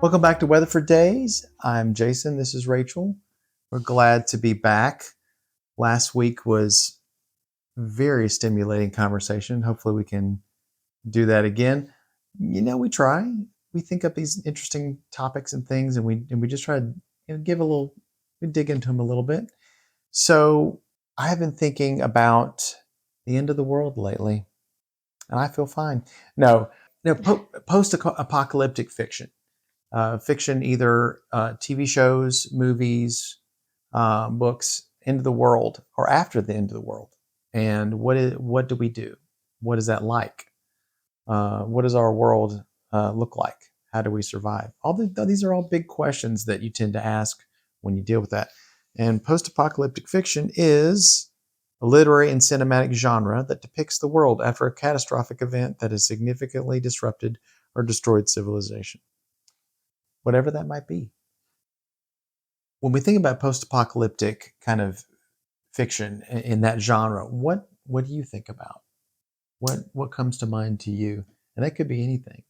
Welcome back to Weatherford Daze. I'm Jason. This is Rachel. We're glad to be back. Last week was a very stimulating conversation. Hopefully we can do that again. We try. We think up these interesting topics and things, and we just try to give a little, we dig into them a little bit. So I have been thinking about the end of the world lately, and I feel fine. No, post-apocalyptic fiction. Fiction, either TV shows, movies, books, end of the world or after the end of the world. And what do we do? What is that like? What does our world look like? How do we survive? These are all big questions that you tend to ask when you deal with that. And post-apocalyptic fiction is a literary and cinematic genre that depicts the world after a catastrophic event that has significantly disrupted or destroyed civilization, whatever that might be. When we think about post-apocalyptic kind of fiction in that genre, what do you think about? What comes to mind to you? And that could be anything.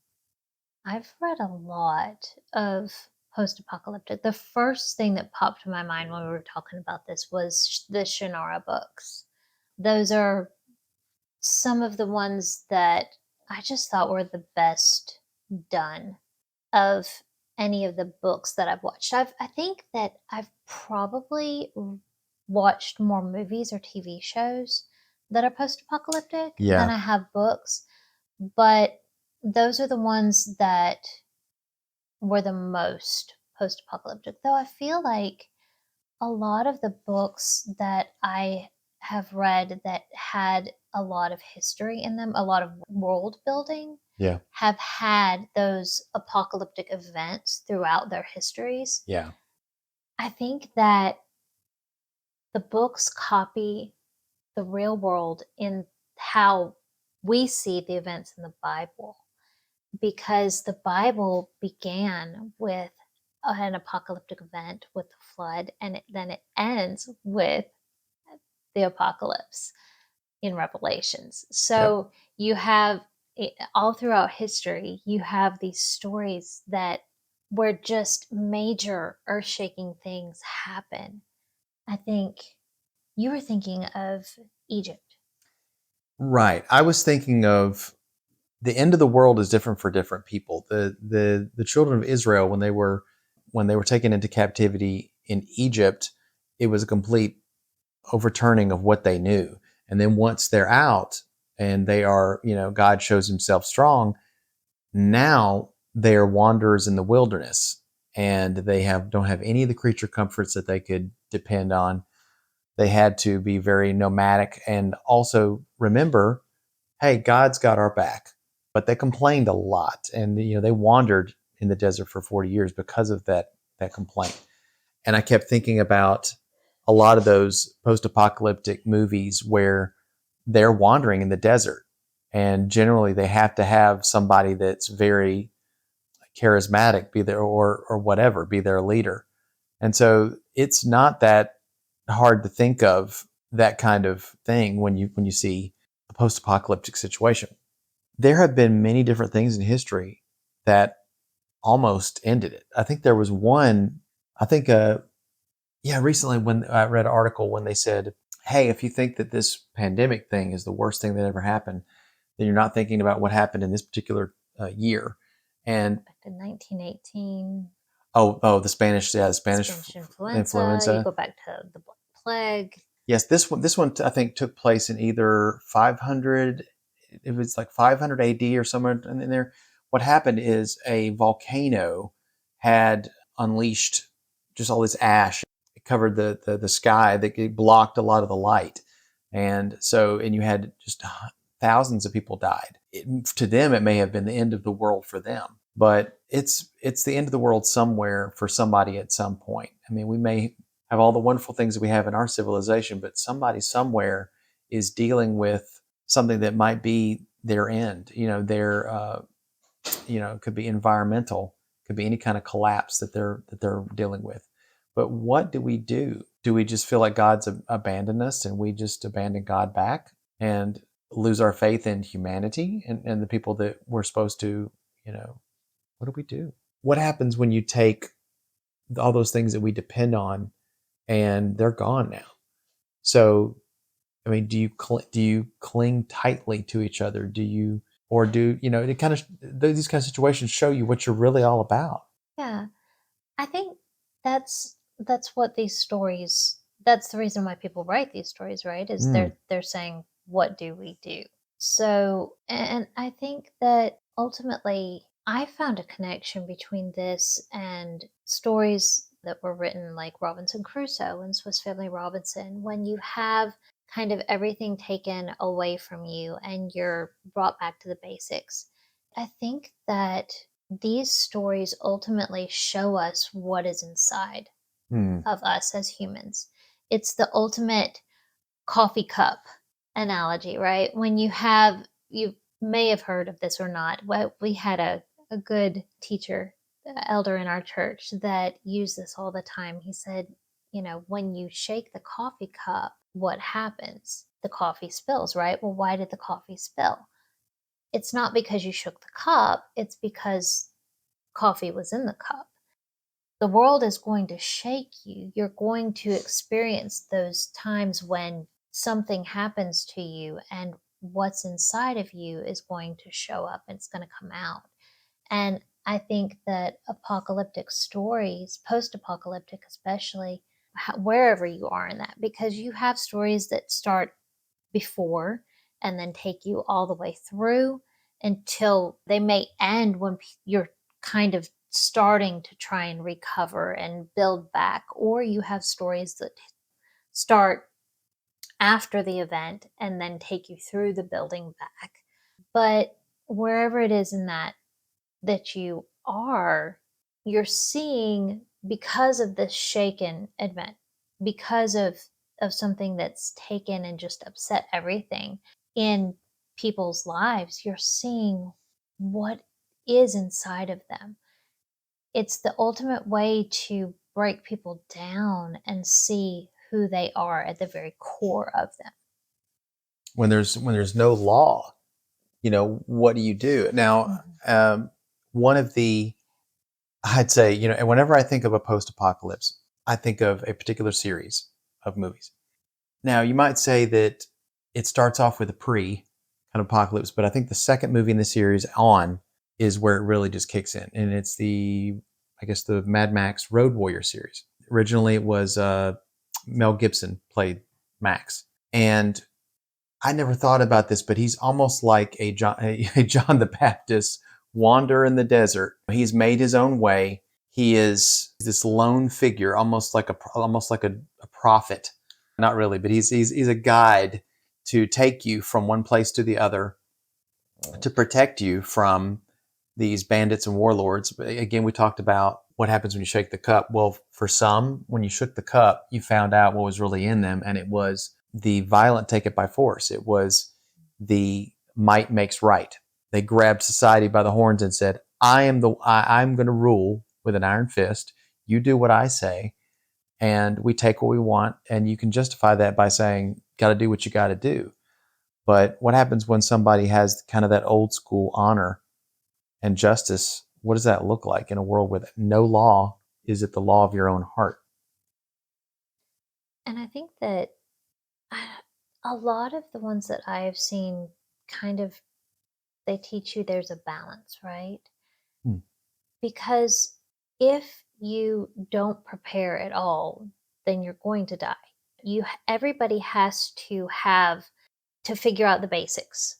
I've read a lot of post-apocalyptic. The first thing that popped to my mind when we were talking about this was the Shannara books. Those are some of the ones that I just thought were the best done of any of the books that I've watched. I think that I've probably watched more movies or TV shows that are post-apocalyptic than Yeah. I have books, but those are the ones that were the most post-apocalyptic. Though I feel like a lot of the books that I have read that had a lot of history in them, a lot of world building, Yeah. have had those apocalyptic events throughout their histories. Yeah. I think that the books copy the real world in how we see the events in the Bible, because the Bible began with an apocalyptic event with the flood, and then it ends with the apocalypse in Revelations. Yep. So you have all throughout history, you have these stories that where just major earth shaking things happen. I think you were thinking of Egypt. Right. I was thinking of the end of the world is different for different people. The children of Israel, when they were taken into captivity in Egypt, it was a complete overturning of what they knew. And then once they're out and they are, God shows himself strong, now they are wanderers in the wilderness, and they don't have any of the creature comforts that they could depend on. They had to be very nomadic and also remember, hey, God's got our back. But they complained a lot, and they wandered in the desert for 40 years because of that complaint. And I kept thinking about a lot of those post-apocalyptic movies where they're wandering in the desert, and generally they have to have somebody that's very charismatic, be there or whatever, be their leader. And so it's not that hard to think of that kind of thing when you see a post-apocalyptic situation. There have been many different things in history that almost ended it. I think there was one. I think recently when I read an article when they said, hey, if you think that this pandemic thing is the worst thing that ever happened, then you're not thinking about what happened in this particular year. And Back in 1918, the Spanish, yeah, the Spanish Spanish influenza, you influenza. go back to the Black Plague. Yes, this one I think took place in either 500, it was like 500 AD or somewhere in there. What happened is a volcano had unleashed just all this ash. It covered the sky, that it blocked a lot of the light, and you had just thousands of people died. To them, it may have been the end of the world for them, but it's the end of the world somewhere for somebody at some point. I mean, we may have all the wonderful things that we have in our civilization, but somebody somewhere is dealing with something that might be their end. It could be environmental, could be any kind of collapse that they're dealing with. But what do we do? Do we just feel like God's abandoned us and we just abandon God back and lose our faith in humanity and the people that we're supposed to, what do we do? what happens when you take all those things that we depend on and they're gone now? So, I mean, do you cling tightly to each other? Do you, or do you know? It kind of these kind of situations show you what you're really all about. Yeah. I think that's what these stories that's the reason why people write these stories, right? Is Mm, they're saying, what do we do? So, and I think that ultimately I found a connection between this and stories that were written like Robinson Crusoe and Swiss Family Robinson, when you have kind of everything taken away from you and you're brought back to the basics. I think that these stories ultimately show us what is inside mm, of us as humans. It's the ultimate coffee cup analogy, right? When you may have heard of this or not. We had a good teacher, elder in our church, that used this all the time. He said, when you shake the coffee cup, what happens? The coffee spills, right? Well, why did the coffee spill? It's not because you shook the cup, it's because coffee was in the cup. The world is going to shake you. You're going to experience those times when something happens to you, and what's inside of you is going to show up and it's going to come out. And I think that apocalyptic stories, post apocalyptic especially, wherever you are in that, because you have stories that start before and then take you all the way through until they may end when you're kind of starting to try and recover and build back, or you have stories that start after the event and then take you through the building back. But wherever it is in that you are, you're seeing, because of this shaken event, because of something that's taken and just upset everything in people's lives, you're seeing what is inside of them. It's the ultimate way to break people down and see who they are at the very core of them. when there's no law, what do you do now? Mhm. One of the I'd say, and whenever I think of a post-apocalypse, I think of a particular series of movies. Now, you might say that it starts off with a pre kind of apocalypse, but I think the second movie in the series on is where it really just kicks in. And it's I guess, the MadMax Road Warrior series. Originally, it was Mel Gibson played Max. And I never thought about this, but he's almost like a John the Baptist wander in the desert. He's made his own way. He is this lone figure, almost like a prophet. Not really, but he's a guide to take you from one place to the other, to protect you from these bandits and warlords. But again, we talked about what happens when you shake the cup. Well, for some, when you shook the cup, you found out what was really in them, and it was the violent take it by force. It was the might makes right. They grabbed society by the horns and said, I'm going to rule with an iron fist. You do what I say, and we take what we want. And you can justify that by saying, got to do what you got to do. But what happens when somebody has kind of that old school honor and justice? What does that look like in a world with no law? Is it the law of your own heart? And I think that a lot of the ones that I have seen kind of they teach you there's a balance, right? Hmm. Because if you don't prepare at all, then you're going to die. Everybody has to have to figure out the basics.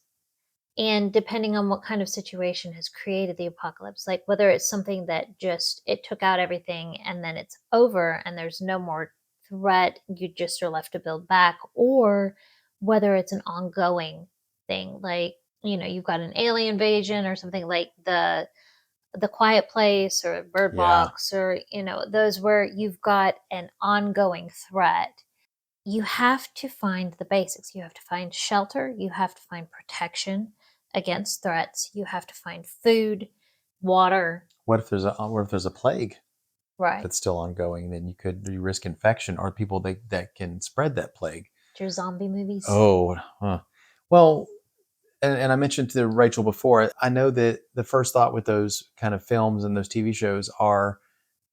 And depending on what kind of situation has created the apocalypse, like whether it's something that just it took out everything and then it's over and there's no more threat, you just are left to build back, or whether it's an ongoing thing, like you've got an alien invasion or something like the Quiet Place or Bird Yeah. Box, or those where you've got an ongoing threat. You have to find the basics. You have to find shelter, you have to find protection against threats, you have to find food, water. What if there's a plague Right. that's still ongoing? Then you risk infection or people that can spread that plague. Your zombie movies. Oh, huh. Well, and I mentioned to Rachel before, I know that the first thought with those kind of films and those TV shows are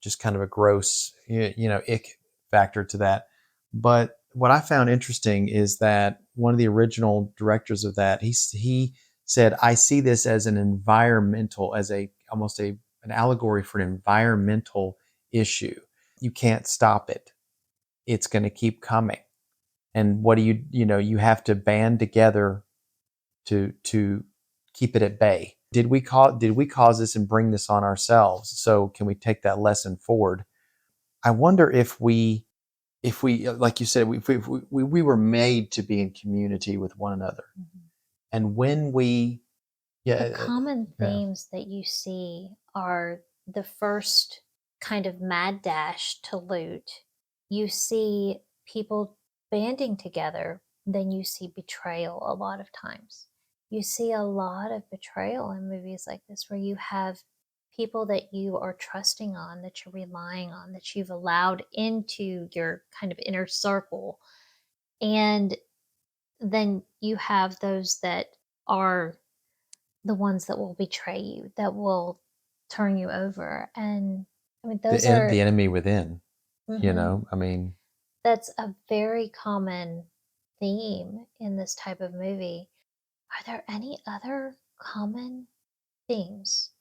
just kind of a gross, ick factor to that. But what I found interesting is that one of the original directors of that, he said, I see this as an environmental, as a almost an allegory for an environmental issue. You can't stop it. It's going to keep coming. And what do you have to band together to keep it at bay. Did we cause this and bring this on ourselves? So can we take that lesson forward? I wonder if we like you said, we were made to be in community with one another. Mhm. And when we The yeah common yeah themes that you see are the first kind of mad dash to loot. You see people banding together, then you see betrayal a lot of times. You see a lot of betrayal in movies like this where you have people that you are trusting on, that you're relying on, that you've allowed into your kind of inner circle. And then you have those that are the ones that will betray you, that will turn you over, and, I mean, those the are enemy within, mhm, I mean, that's a very common theme in this type of movie. Are there any other common themes?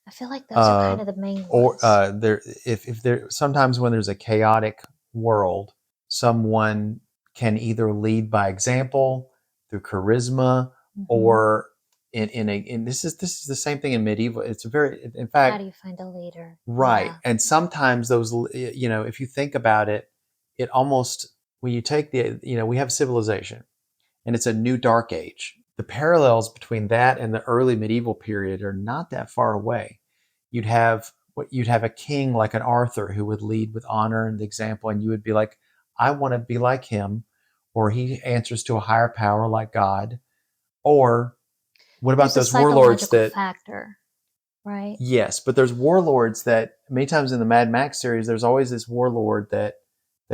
I feel like those are uh kind of the main or ones. there if there sometimes when there's a chaotic world, someone can either lead by example through charisma, Mhm. or in this is the same thing in medieval. It's a very, in How fact, do you find a leader? right. Yeah. And sometimes if you think about it, it almost, when you take we have civilization and it's a new dark age. The parallels between that and the early medieval period are not that far away. You'd have a king like an Arthur who would lead with honor and example, and you would be like, I want to be like him, or he answers to a higher power like God. Or what about There's a those warlords psychological that, factor, right? yes, but there's warlords that many times in the Mad Max series, there's always this warlord that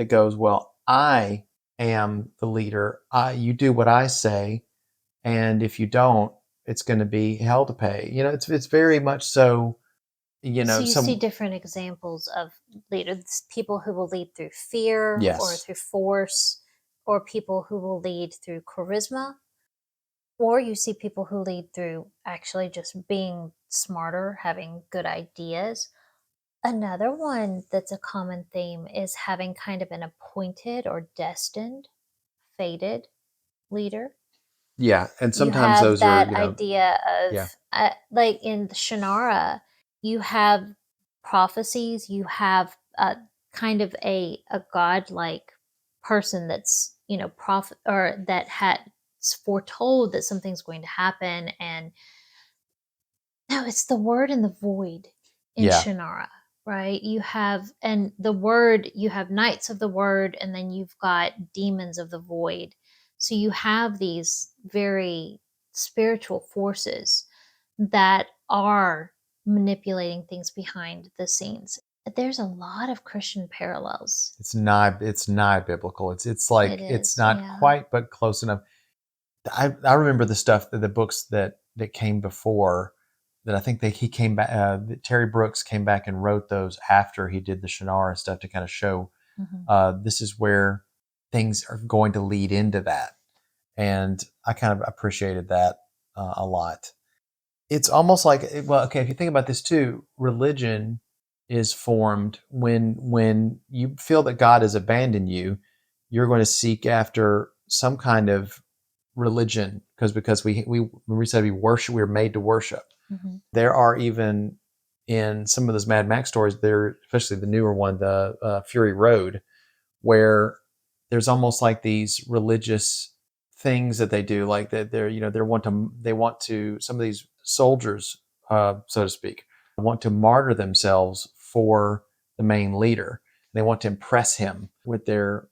goes, well, I am the leader. You do what I say, and if you don't, it's going to be hell to pay. It's very much so. So you see Some, different examples of leaders, people who will lead through fear or yes, through force, or people who will lead through charisma, or you see people who lead through actually just being smarter, having good ideas. Another one that's a common theme is having kind of an appointed or destined, fated leader. yeah, and You sometimes have those are, that idea of, yeah, like in the Shannara, you have prophecies, you have kind of a godlike person that's, prophet, or that had foretold that something's going to happen. And no, it's the word in the void in yeah, Shannara, right? And the word, you have knights of the word, and then you've got demons of the void. So you have these very spiritual forces that are manipulating things behind the scenes. There's a lot of Christian parallels. it's not biblical. It's It like it's is, not yeah. quite, but close enough. I remember the books that came before that. I think he came back. Terry Brooks came back and wrote those after he did the Shannara stuff to kind of show Mhm. this is where things are going to lead into that, and I kind of appreciated that a lot. It's almost like, well, okay, if you think about this too, religion is formed when you feel that God has abandoned you. You're going to seek after some kind of religion, because we when we said we worship, we were made to worship. Mhm. There are even in some of those Mad Max stories, there, especially the newer one, the Fury Road, where there's almost like these religious things that they do, like that they want to some of these soldiers, so to speak, want to martyr themselves for the main leader. They want to impress him with their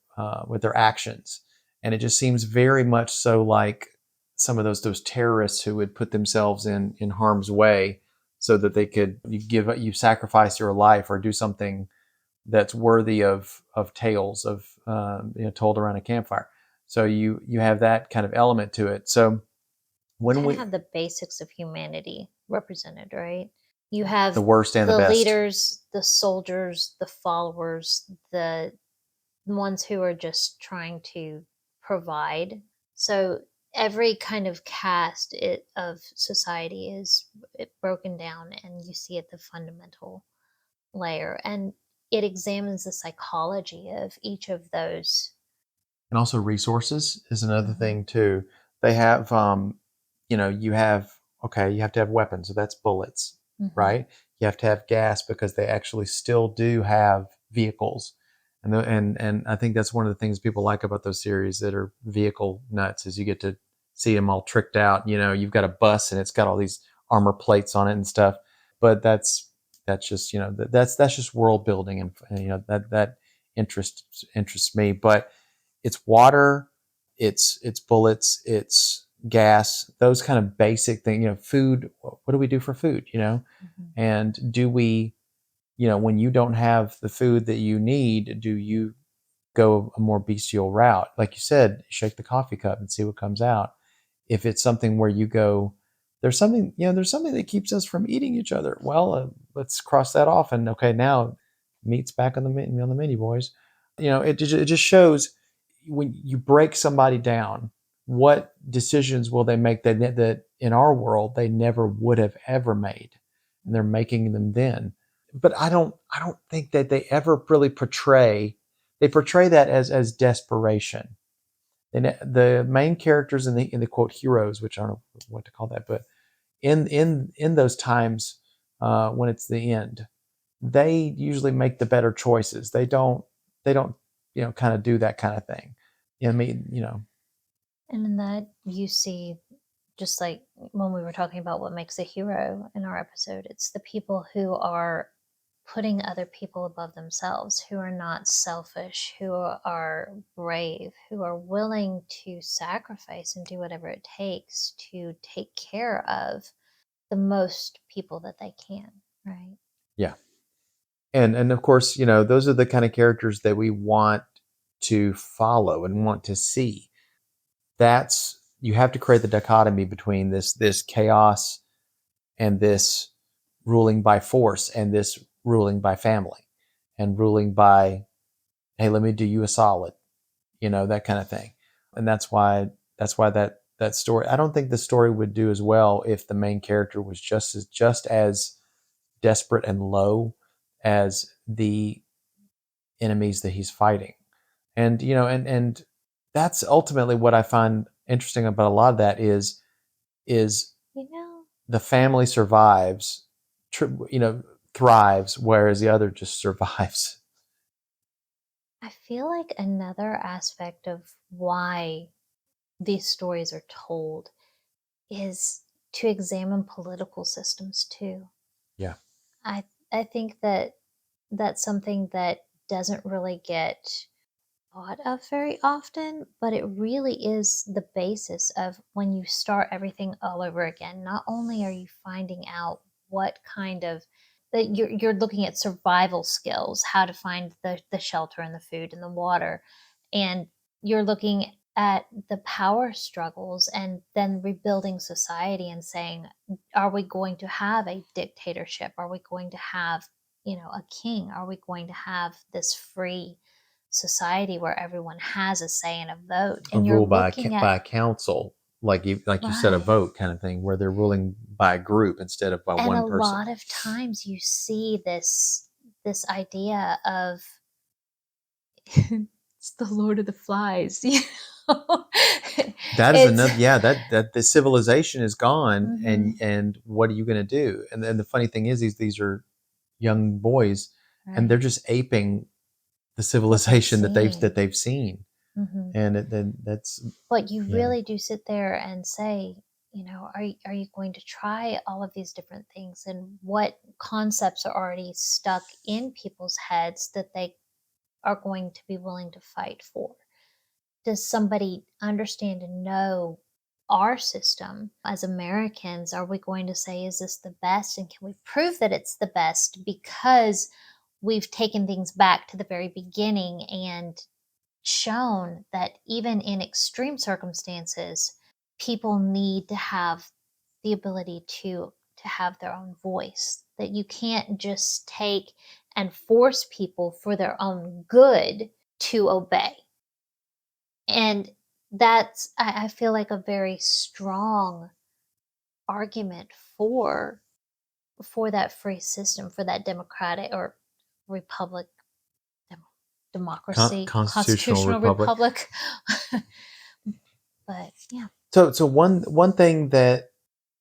actions, and it just seems very much so like some of those terrorists who would put themselves in harm's way so that they could you sacrifice your life or do something that's worthy of tales of told around a campfire. So you have that kind of element to it. So when kind of we have the basics of humanity represented, right? You the have worst and the the best. leaders, the soldiers, the followers, the ones who are just trying to provide. So every kind of of society is broken down, and you see at the fundamental layer, and it examines the psychology of each of those. And also resources is another Mhm, thing too. They have, you have, okay, you have to have weapons, so that's bullets, mhm, right? You have to have gas because they actually still do have vehicles, and I think that's one of the things people like about those series that are vehicle nuts is you get to see them all tricked out. You've got a bus and it's got all these armor plates on it and stuff, but that's just that's just world building, and that interests me, but it's water, it's bullets, it's gas, those kind of basic things. Food. What do we do for food? mhm. And do we, when you don't have the food that you need, do you go a more bestial route? Like you said, shake the coffee cup and see what comes out. If it's something where you go, there's something that keeps us from eating each other. Well, let's cross that off, and okay, now meat's back on the menu, boys. It just shows when you break somebody down, what decisions will they make that in our world they never would have ever made, and they're making them then. But I don't think that they ever really portray. They portray that as desperation. And the main characters in the quote heroes, which I don't know what to call that, but in those times when it's the end, they usually make the better choices. They don't kind of do that kind of thing. I mean, And in that, you see, just like when we were talking about what makes a hero in our episode, it's the people who are putting other people above themselves, who are not selfish, who are brave, who are willing to sacrifice and do whatever it takes to take care of the most people that they can, right? yeah. And of course, those are the kind of characters that we want to follow and want to see. That's You have to create the dichotomy between this chaos and this ruling by force and this ruling by family and ruling by, hey, let me do you a solid, that kind of thing. And that's why that story, I don't think the story would do as well if the main character was just as desperate and low as the enemies that he's fighting. And that's ultimately what I find interesting about a lot of that is You know, the family survives, thrives, whereas the other just survives. I feel like another aspect of why these stories are told is to examine political systems too. Yeah. I I think that that's something that doesn't really get thought of very often, but it really is the basis of when you start everything all over again. Not only are you finding out what kind of that you're looking at survival skills, how to find the shelter and the food and the water, and you're looking at the power struggles and then rebuilding society and saying, are we going to have a dictatorship? Are we going to have, a king? Are we going to have this free society where everyone has a say and a vote? A And you're rule looking at by a council, like you said, a right. vote kind of thing, where they're ruling by a group instead of by And a one person. lot of times you see this idea of it's the Lord of the Flies, know? That is It's another, yeah. That the civilization is gone, and mhm, what are you going to do? And then the funny thing is, these are young boys, and they're right. just aping the What they've civilization that they've that seen. they've seen, Mhm. and then that's But you yeah. really do sit there and say, are you going to try all of these different things, and what concepts are already stuck in people's heads that they are going to be willing to fight for? Does somebody understand and know our system as Americans? Are we going to say, is this the best? And can we prove that it's the best because we've taken things back to the very beginning and shown that even in extreme circumstances, people need to have the ability to have their own voice, that you can't just take and force people for their own good to obey. And that's, I feel like, a very strong argument for that free system, for that democratic or republic, dem- democracy, Constitutional constitutional republic. republic. But yeah. So one thing that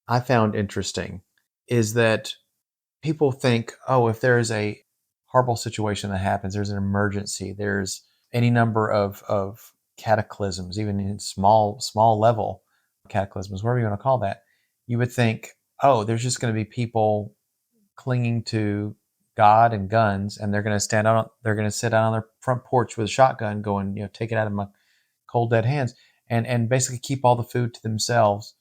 I found interesting is that people think, oh, if there is a horrible situation that happens, there's an emergency, there's any number of cataclysms, even in small level cataclysms, whatever you want to call that, you would think, oh, there's just going to be people clinging to God and guns, and they're going to sit out on their front porch with a shotgun, going, take it out of my cold dead hands, and basically keep all the food to themselves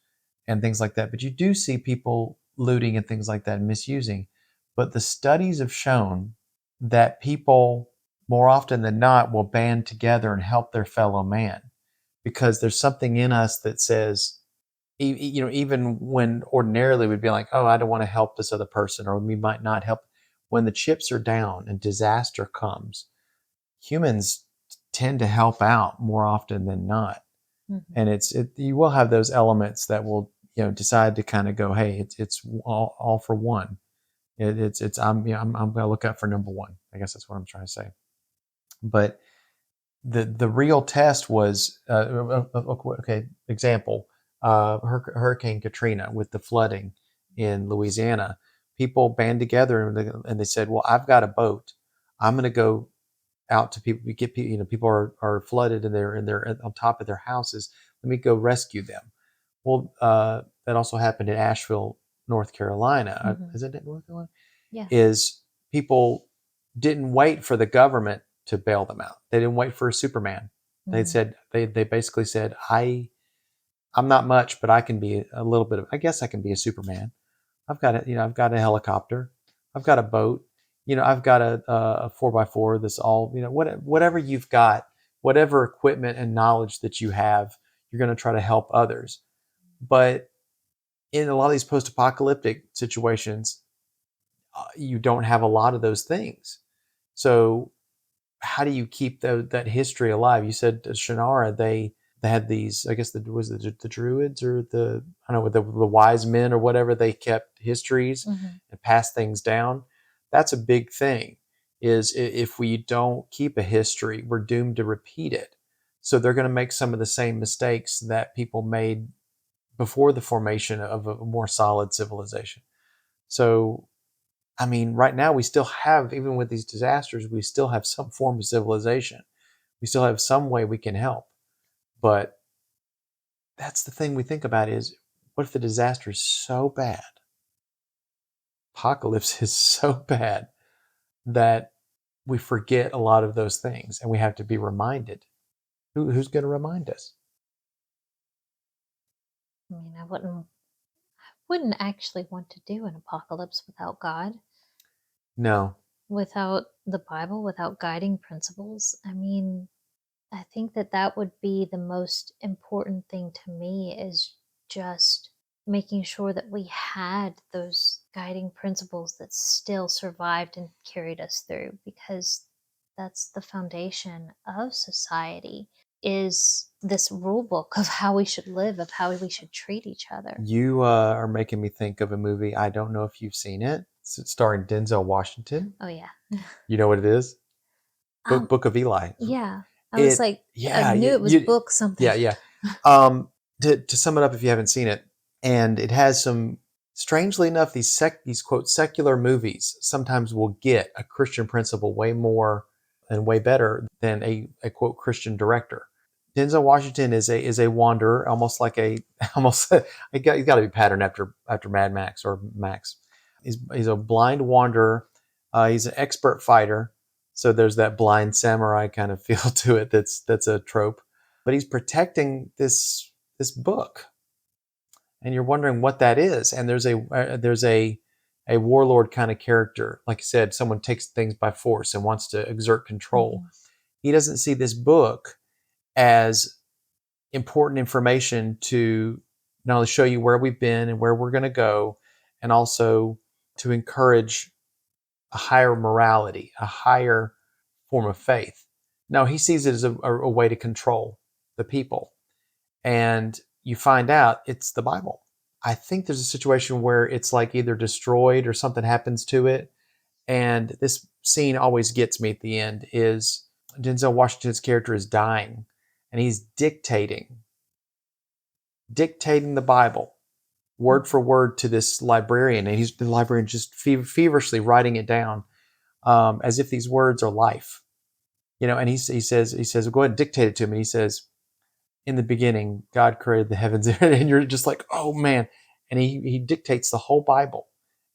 and things like that. But you do see people looting and things like that and misusing. But the studies have shown that people more often than not will band together and help their fellow man, because there's something in us that says, even when ordinarily we'd be like, oh, I don't want to help this other person, or we might not help. When the chips are down and disaster comes, humans tend to help out more often than not. Mhm. And you will have those elements that will decide to kind of go, hey, it's all for one. It's I'm going to look out for number one. I guess that's what I'm trying to say. But the real test was okay. Example, Hurricane Katrina with the flooding in Louisiana. People band together and they said, well, I've got a boat. I'm going to go out to people. We get people. People are flooded and they're on top of their houses. Let me go rescue them. Well, that also happened in Asheville, North Carolina. Mhm. Is it North Carolina? Yeah. Is people didn't wait for the government to bail them out. They didn't wait for a Superman. Mhm. They basically said, I'm not much, but I can be a little bit of. I guess I can be a Superman. I've got a helicopter. I've got a boat. I've got a 4x4 that's all, whatever you've got, whatever equipment and knowledge that you have, you're going to try to help others. But in a lot of these post-apocalyptic situations, you don't have a lot of those things. So how do you keep that history alive? You said Shannara, they had these, I guess the druids, or I don't know, the wise men or whatever, they kept histories Mhm. and passed things down. That's a big thing, is if we don't keep a history, we're doomed to repeat it. So they're going to make some of the same mistakes that people made before the formation of a more solid civilization. So I mean, right now we still have, even with these disasters, we still have some form of civilization. We still have some way we can help. But that's the thing we think about is, what if the disaster is so bad? Apocalypse is so bad that we forget a lot of those things and we have to be reminded. Who's going to remind us? I mean, I wouldn't actually want to do an apocalypse without God, No. without the Bible, without guiding principles. I mean, I think that that would be the most important thing to me, is just making sure that we had those guiding principles that still survived and carried us through, because that's the foundation of society, is this rule book of how we should live, of how we should treat each other. You are making me think of a movie. I don't know if you've seen it. It's starring Denzel Washington. Oh yeah. You know what it is? Um Book of Eli. yeah. I was It, like, I yeah, knew it was book something. yeah, yeah. Um, to sum it up, if you haven't seen it, and it has some. Strangely enough, these quote secular movies sometimes will get a Christian principle way more and way better than a quote Christian director. Denzel Washington is a wanderer, almost like a almost he's got to be patterned after MadMax or Max. He's a blind wanderer. He's an expert fighter, so there's that blind samurai kind of feel to it. That's a trope. But he's protecting this book, and you're wondering what that is. And there's a warlord kind of character. Like I said, someone takes things by force and wants to exert control. Mhm. He doesn't see this book as important information to not only show you where we've been and where we're going to go, and also to encourage a higher morality, a higher form of faith. No, he sees it as a way to control the people. And you find out it's the Bible. I think there's a situation where it's like either destroyed or something happens to it. And this scene always gets me at the end is Denzel Washington's character is dying and he's dictating the Bible word for word to this librarian. And the librarian just feverishly writing it down as if these words are life. And he says, go ahead and dictate it to him. And he says, in the beginning, God created the heavens, and you're just like, oh man. And he dictates the whole Bible.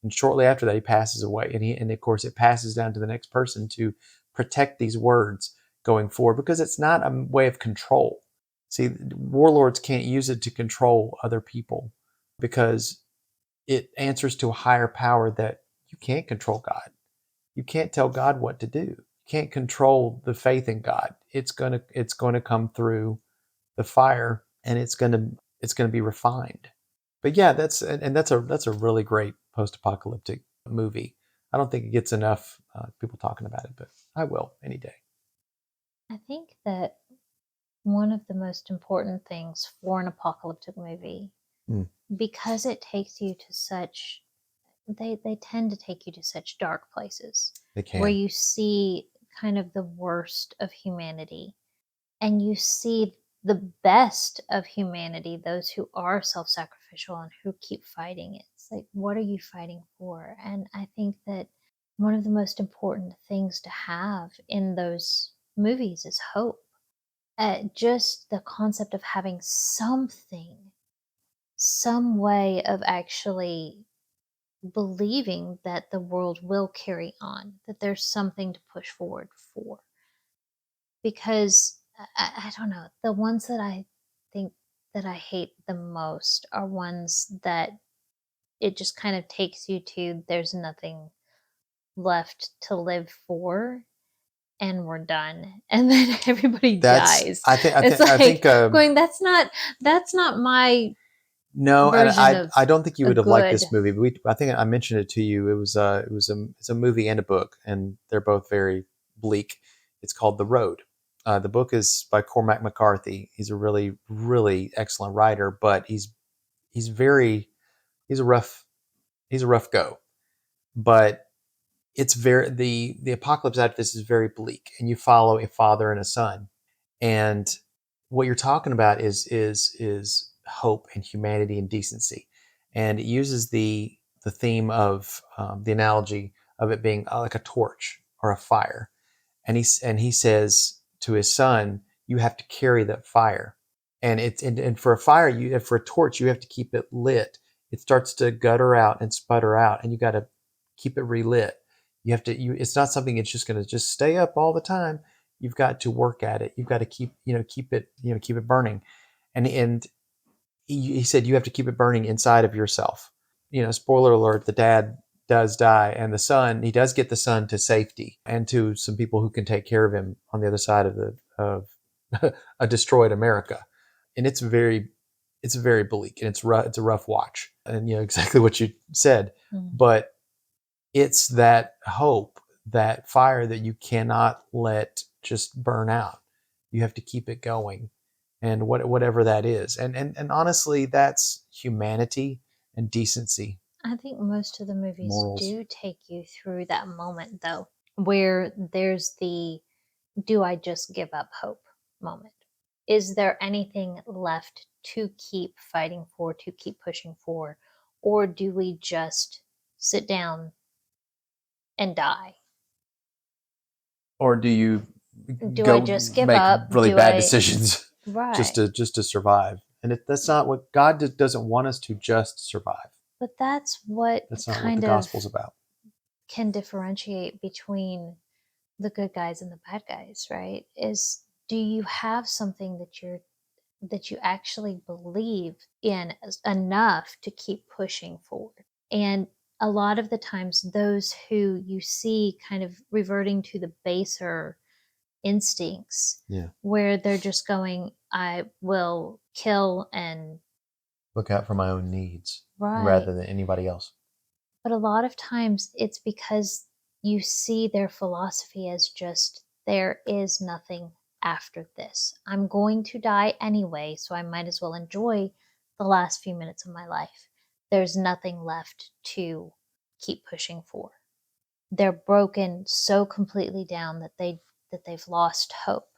And shortly after that, he passes away. And of course, it passes down to the next person to protect these words going forward, because it's not a way of control. See, warlords can't use it to control other people because it answers to a higher power that you can't control God. You can't tell God what to do. You can't control the faith in God. It's gonna come through the fire, and it's gonna be refined. But yeah, that's a really great post-apocalyptic movie. I don't think it gets enough people talking about it, but I will any day. I think that one of the most important things for an apocalyptic movie, Mm, because it takes you to such they tend to take you to such dark places they where can. you see kind of the worst of humanity, and you see the best of humanity, those who are self-sacrificial and who keep fighting. It's like, what are you fighting for? And I think that one of the most important things to have in those movies is hope. Just the concept of having something, some way of actually believing that the world will carry on, that there's something to push forward for. Because I don't know, the ones that I think that I hate the most are ones that it just kind of takes you to there's nothing left to live for, and we're done, and then everybody That's dies. I think I It's think I like think going, that's not my no, and version of I don't think you a would have liked good. this movie. But I think I mentioned it to you. It's a movie and a book, and they're both very bleak. It's called The Road. The book is by Cormac McCarthy. He's a really excellent writer, but he's very he's a rough he's a rough go. But it's very the apocalypse out of this is very bleak, and you follow a father and a son, and what you're talking about is hope and humanity and decency, and it uses the theme of the analogy of it being like a torch or a fire, and he says to his son, you have to carry that fire, and for a fire, for a torch, you have to keep it lit. It starts to gutter out and sputter out, and you got to keep it relit. You have to it's not something that's just going to just stay up all the time. You've got to work at it. You've got to keep it keep it burning, and he said you have to keep it burning inside of yourself. Spoiler alert: the dad does die, and the son, he does get the son to safety and to some people who can take care of him on the other side of the of a destroyed America, and it's very bleak, and it's a rough watch, and exactly what you said, Mm. but it's that hope, that fire that you cannot let just burn out. You have to keep it going, and whatever that is. And honestly, that's humanity and decency, I think most of the movies morals. do take you through that moment, though, where there's the do I just give up hope moment. Is there anything left to keep fighting for, to keep pushing for? Or do we just sit down and die? Or do you Do I go just give make up? really Do bad I? decisions Right. just to survive? And that's not what God doesn't want us to just survive. But that's what That's not what the kind of gospel's about. can differentiate between the good guys and the bad guys, right? Is do you have something that you actually believe in enough to keep pushing forward? And a lot of the times those who you see kind of reverting to the baser instincts Yeah. where they're just going, I will kill and Look out for my own needs Right. rather than anybody else. But a lot of times it's because you see their philosophy as just there is nothing after this. I'm going to die anyway, so I might as well enjoy the last few minutes of my life. There's nothing left to keep pushing for. They're broken so completely down that they've lost hope.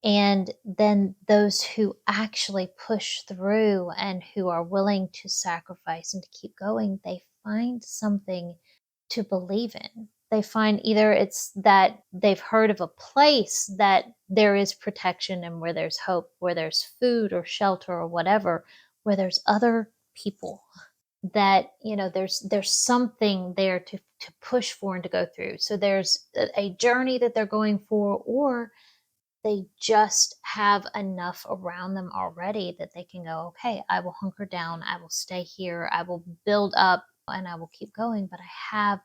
And then those who actually push through and who are willing to sacrifice and to keep going, they find something to believe in. They find either it's that they've heard of a place that there is protection and where there's hope, where there's food or shelter or whatever, where there's other people that there's something there to push for and to go through. So there's a journey that they're going for, or they just have enough around them already that they can go, okay, I will hunker down, I will stay here, I will build up, and I will keep going. But I have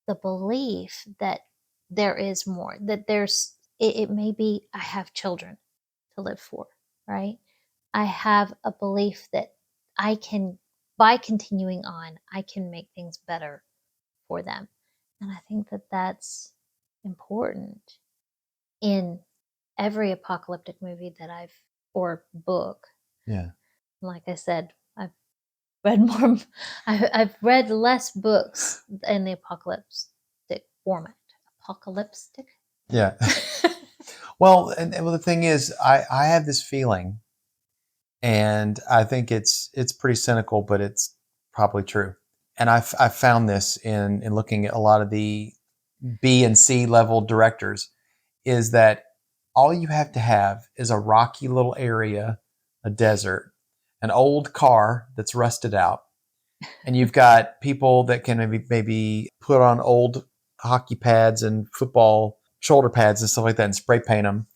the belief that there is more, that it may be I have children to live for, right? I have a belief that I can, by continuing on, I can make things better for them. And I think that that's important in every apocalyptic movie that or book. Yeah. Like I said, I've read more, I've read less books in the apocalyptic format. Apocalyptic? Yeah. Well, and the thing is, I have this feeling, and I think it's pretty cynical, but it's probably true. And I've found this in looking at a lot of the B and C level directors, is that all you have to have is a rocky little area, a desert, an old car that's rusted out, and you've got people that can maybe put on old hockey pads and football shoulder pads and stuff like that and spray paint them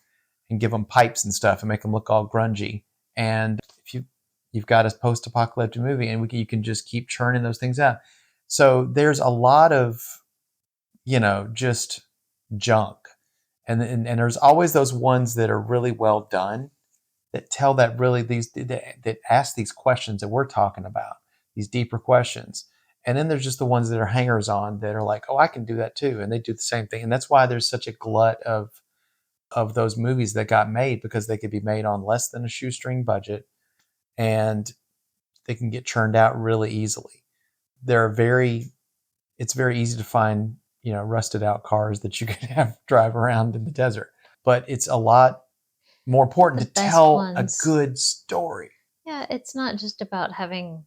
and give them pipes and stuff and make them look all grungy. And if you've got a post-apocalyptic movie, and you can just keep churning those things out. So there's a lot of just junk, and there's always those ones that are really well done, that tell that really that ask these questions that we're talking about, these deeper questions. And then there's just the ones that are hangers on that are like, oh, I can do that too, and they do the same thing. And that's why there's such a glut of those movies that got made, because they could be made on less than a shoestring budget, and they can get churned out really easily. They're very It's very easy to find, rusted out cars that you can have drive around in the desert. But it's a lot more important The to best tell a ones. good story. Yeah, it's not just about having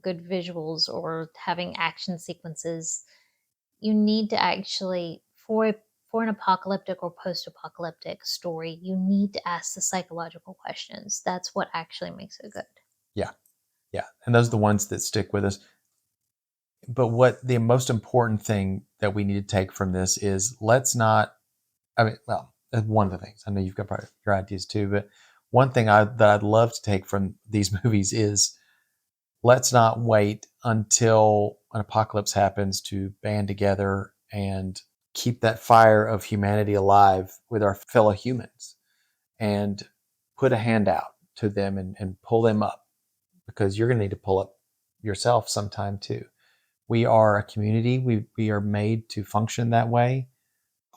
good visuals or having action sequences. You need to actually, for an apocalyptic or post-apocalyptic story, you need to ask the psychological questions. That's what actually makes it good. Yeah, yeah. And those are the ones that stick with us. But what the most important thing that we need to take from this is, let's not, I mean, well, that's one of the things. I know you've got probably your ideas too, but one thing that I'd love to take from these movies is, let's not wait until an apocalypse happens to band together and keep that fire of humanity alive with our fellow humans, and put a hand out to them and pull them up, because you're going to need to pull up yourself sometime too. We are a community. We are made to function that way,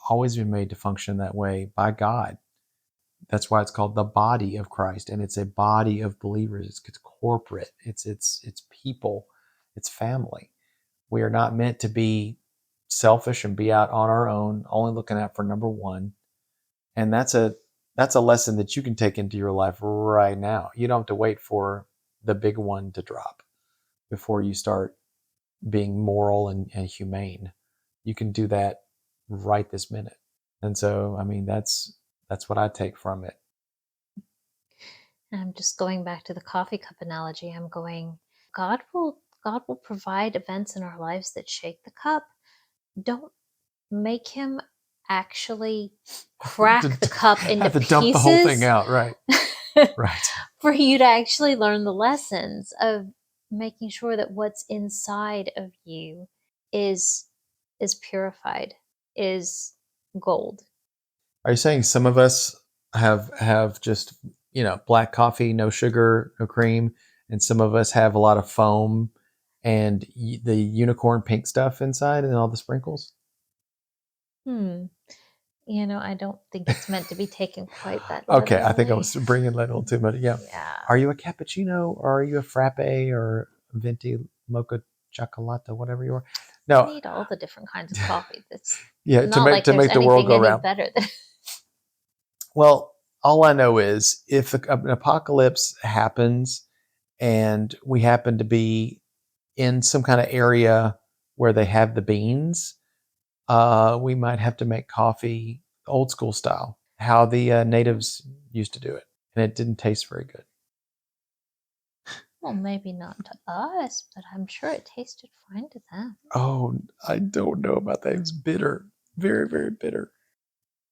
always been made to function that way by God. That's why it's called the body of Christ, and it's a body of believers. It's corporate. It's people. It's family. We are not meant to be selfish and be out on our own, only looking out for number one. And that's a lesson that you can take into your life right now. You don't have to wait for the big one to drop before you start being moral and humane. You can do that right this minute. And so, I mean, that's what I take from it. And I'm just going back to the coffee cup analogy. I'm going, God will provide events in our lives that shake the cup. Don't make him actually crack the cup into Have to dump the whole thing pieces out, right? Right. for you to actually learn the lessons of making sure that what's inside of you is is purified, is gold. Are you saying some of us have just black coffee, no sugar, no cream, and some of us have a lot of foam and the unicorn pink stuff inside and all the sprinkles. Hmm. I don't think it's meant to be taken quite that Okay, I think I literally. was bringing that a little too much. Yeah. Yeah. Are you a cappuccino or are you a frappe or venti mocha chocolata, whatever you are? I No, need all the different kinds of coffee. It's yeah, not like to there's make the world anything go any round. better than. Well, all I know is if an apocalypse happens and we happen to be in some kind of area where they have the beans, we might have to make coffee old school style, how the natives used to do it, and it didn't taste very good. Well, maybe not to us, but I'm sure it tasted fine to them. Oh, I don't know about that. It was bitter, very, very bitter.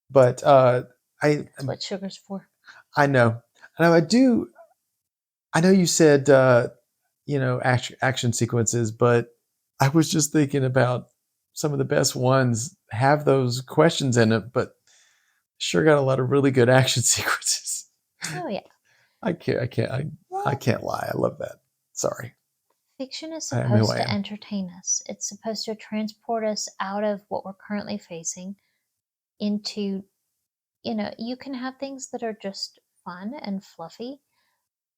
But I, That's what sugar's for. I know, I know. I do. I know you said action sequences, but I was just thinking about some of the best ones have those questions in it, but sure got a lot of really good action sequences. Oh yeah. I Well, can't lie. I love that. Sorry, fiction is I am who supposed I to am. entertain us. It's supposed to transport us out of what we're currently facing into, you can have things that are just fun and fluffy,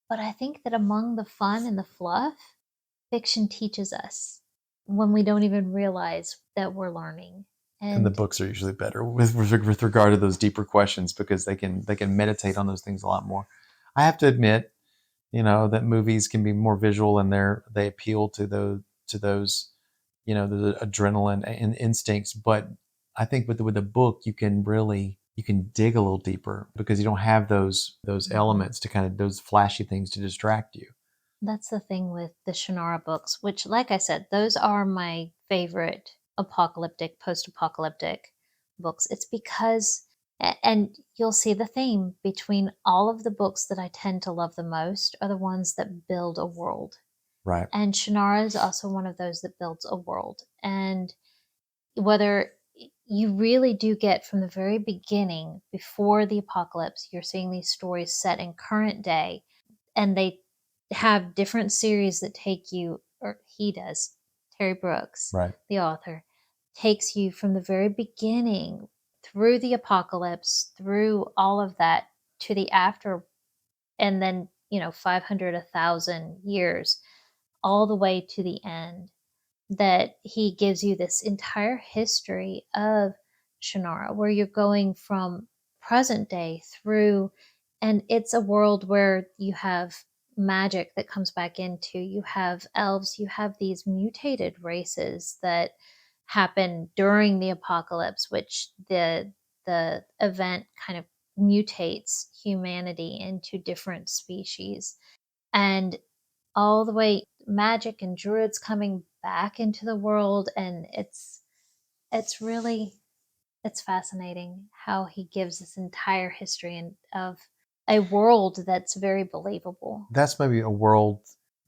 but I think that among the fun and the fluff, fiction teaches us when we don't even realize that we're learning. And the And books are usually better with regard to those deeper questions because they can meditate on those things a lot more. I have to admit, that movies can be more visual and they appeal to those the adrenaline and instincts, but I think with a book you can dig a little deeper because you don't have those Mhm. elements to kind of those flashy things to distract you. That's the thing with the Shannara books, which, like I said, those are my favorite apocalyptic, post apocalyptic books. It's because, and you'll see the theme between all of the books that I tend to love the most are the ones that build a world. Right. And Shannara is also one of those that builds a world. And whether you really do get from the very beginning, before the apocalypse, you're seeing these stories set in current day, and they have different series that take you, or he does, Terry Brooks, Right. the author, takes you from the very beginning through the apocalypse, through all of that to the after, and then 500, 1,000 years, all the way to the end, that he gives you this entire history of Shannara, where you're going from present day through, and it's a world where you have magic that comes back into, you have elves, you have these mutated races that happen during the apocalypse, which the event kind of mutates humanity into different species. And all the way magic and druids coming back into the world, and it's really, it's fascinating how he gives this entire history and of a world that's very believable. That's maybe a world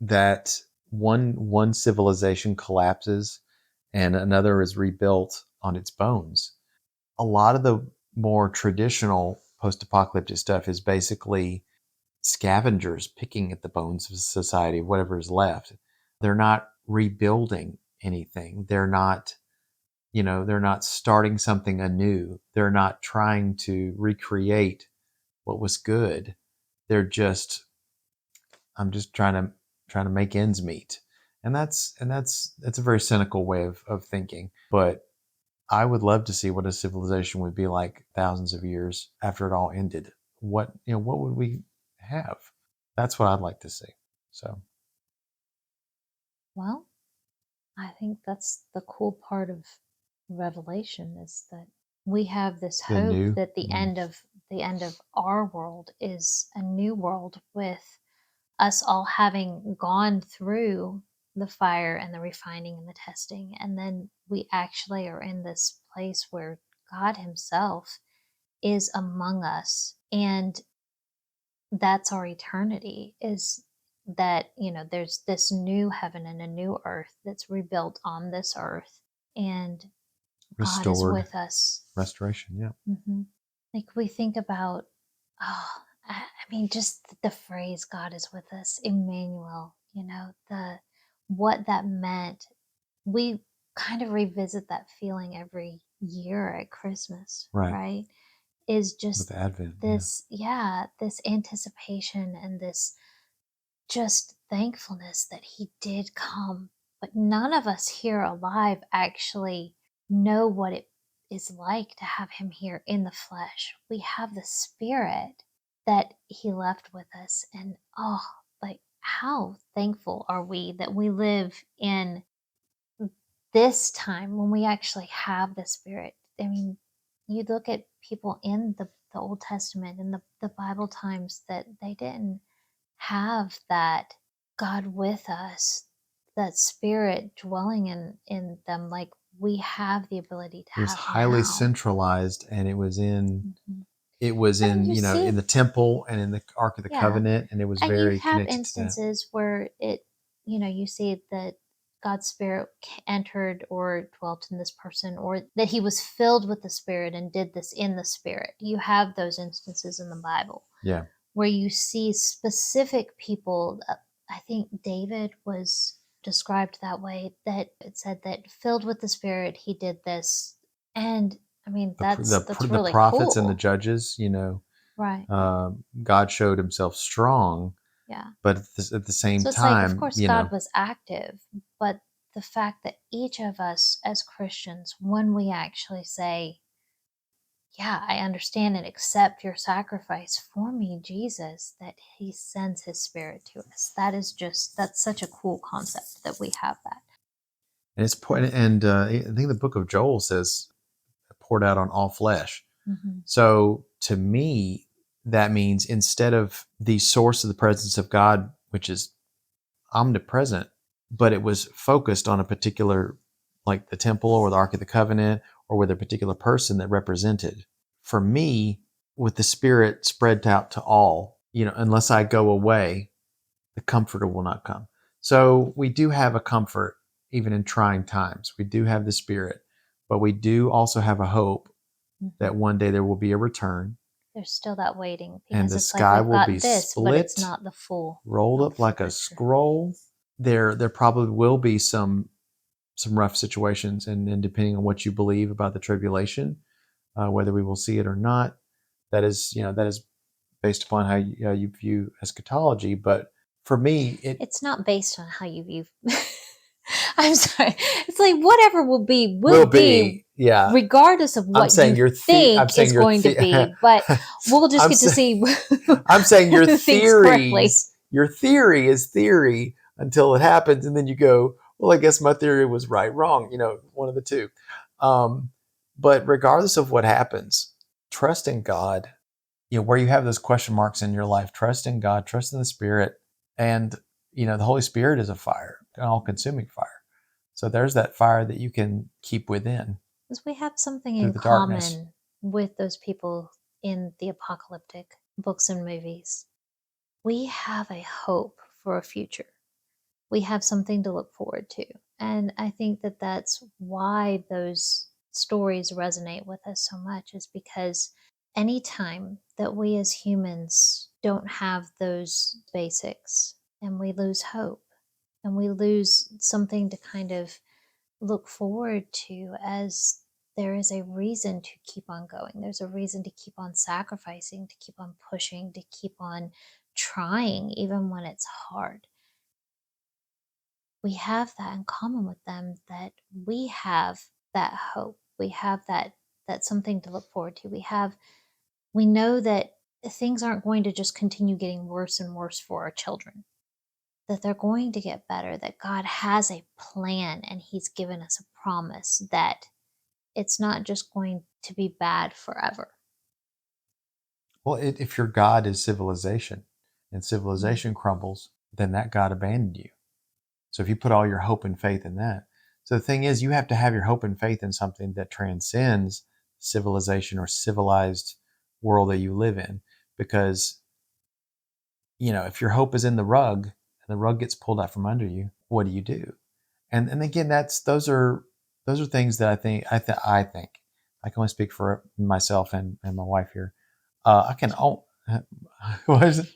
that one civilization collapses and another is rebuilt on its bones. A lot of the more traditional post-apocalyptic stuff is basically scavengers picking at the bones of society, whatever is left. They're not rebuilding anything. They're not starting something anew. They're not trying to recreate what was good. They're just I'm just trying to make ends meet. And that's a very cynical way of thinking. But I would love to see what a civilization would be like thousands of years after it all ended. What would we have? That's what I'd like to see. So Well, I think that's the cool part of Revelation, is that we have this the hope new, that the end of our world is a new world, with us all having gone through the fire and the refining and the testing. And then we actually are in this place where God Himself is among us. And that's our eternity, is that, there's this new heaven and a new earth that's rebuilt on this earth. And God is restored with us. restoration. Yeah. Like we think about, oh, I mean, just the phrase "God is with us," Emmanuel. The what that meant. We kind of revisit that feeling every year at Christmas, Right. right? Is With just Advent. Yeah. this, yeah, this anticipation and this just thankfulness that he did come. But none of us here alive actually know what it is like to have him here in the flesh. We have the spirit that he left with us. And oh, like how thankful are we that we live in this time when we actually have the spirit. I mean, you look at people in the Old Testament and the Bible times that they didn't have that God with us, that spirit dwelling in them like we have the ability to It was have highly now. centralized, and it was in Mhm. it was I mean, in you in see, the temple and in the Ark of the yeah, Covenant, and it was and you very have connected to that. instances where you see that God's spirit entered or dwelt in this person, or that he was filled with the spirit and did this in the spirit. You have those instances in the Bible Yeah. where you see specific people. I think David was described that way, that it said that filled with the spirit, he did this. And I mean, that's The really prophets and the cool. judges, Right. God showed himself strong, Yeah. but at the same So it's like, of time, course, God was active, but the fact that each of us as Christians, when we actually say, yeah, I understand and accept your sacrifice for me, Jesus, that he sends his spirit to us. That's such a cool concept that we have that. and it's point, and I think the book of Joel says poured out on all flesh. Hmm. So to me, that means instead of the source of the presence of God, which is omnipresent, but it was focused on a particular, like the temple or the Ark of the Covenant, or with a particular person that represented. For me, with the Spirit spread out to all, unless I go away, the Comforter will not come. So we do have a comfort even in trying times. We do have the Spirit, but we do also have a hope Hmm. that one day there will be a return There's still that waiting and because the it's like sky we've will be got this, but it's split, not rolled not the up full like a picture. scroll. There probably will be some rough situations, and depending on what you believe about the tribulation, whether we will see it or not, that is based upon how you view eschatology. But for me, it It's not based on how you view. I'm sorry. It's like whatever will will be, be. Yeah, regardless of I'm what you saying I'm think saying is going to be. But we'll just I'm get to saying see I'm saying your who thinks correctly. theories, your theory is theory until it happens, and then you go, well, I guess my theory was right, wrong, one of the two. Um, but regardless of what happens, trust in God, where you have those question marks in your life, trust in God, trust in the Spirit. And, the Holy Spirit is a fire, an all consuming fire. So there's that fire that you can keep within Because we have something through in the darkness. common with those people in the apocalyptic books and movies. We have a hope for a future. We have something to look forward to. And I think that that's why those stories resonate with us so much, is because anytime that we as humans don't have those basics and we lose hope and we lose something to kind of look forward to, as there is a reason to keep on going. There's a reason to keep on sacrificing, to keep on pushing, to keep on trying, even when it's hard. We have that in common with them, that we have that hope. We have that something to look forward to. We know that things aren't going to just continue getting worse and worse for our children, that they're going to get better, that God has a plan and he's given us a promise that it's not just going to be bad forever. Well, if your God is civilization and Mm. civilization crumbles, then that God abandoned you. So if you put all your hope and faith in that. So the thing is, you have to have your hope and faith in something that transcends civilization or civilized world that you live in. Because, if your hope is in the rug and the rug gets pulled out from under you, what do you do? And again, those are things that I think I can only speak for myself and my wife here. I can What is it?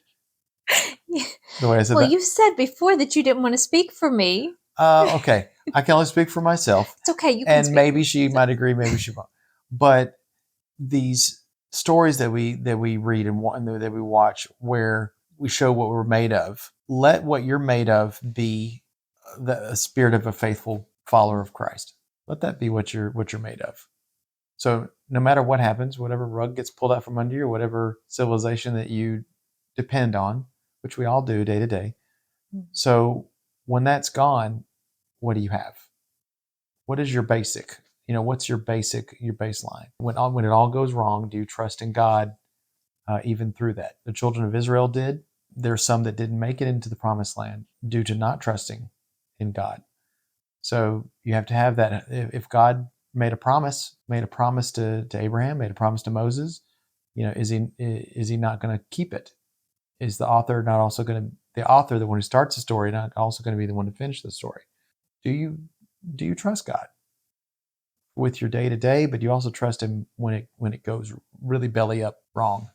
The way I said Well, that? you said before that you didn't want to speak for me. Okay. I can only speak for myself. It's okay. You can And speak for maybe she might agree, maybe she won't. But these stories that we read and that we watch, where we show what we're made of, let what you're made of be the spirit of a faithful follower of Christ. Let that be what you're made of. So no matter what happens, whatever rug gets pulled out from under you, or whatever civilization that you depend on, which we all do day to day. So when that's gone, what do you have? What is your basic? What's your baseline? When it all goes wrong, do you trust in God even through that? The children of Israel did. There's some that didn't make it into the promised land due to not trusting in God. So you have to have that. If God made a promise to Abraham, made a promise to Moses, is he not going to keep it? Is the author not also going to the author, the one who starts the story, not also going to be the one to finish the story? Do you trust God with your day to day, but you also trust him when it goes really belly up wrong?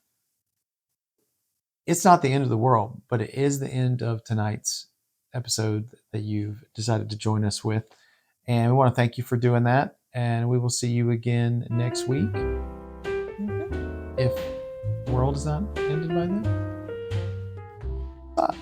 It's not the end of the world, but it is the end of tonight's episode that you've decided to join us with. And we want to thank you for doing that. And we will see you again next week. If the world is not ended by then. Bye.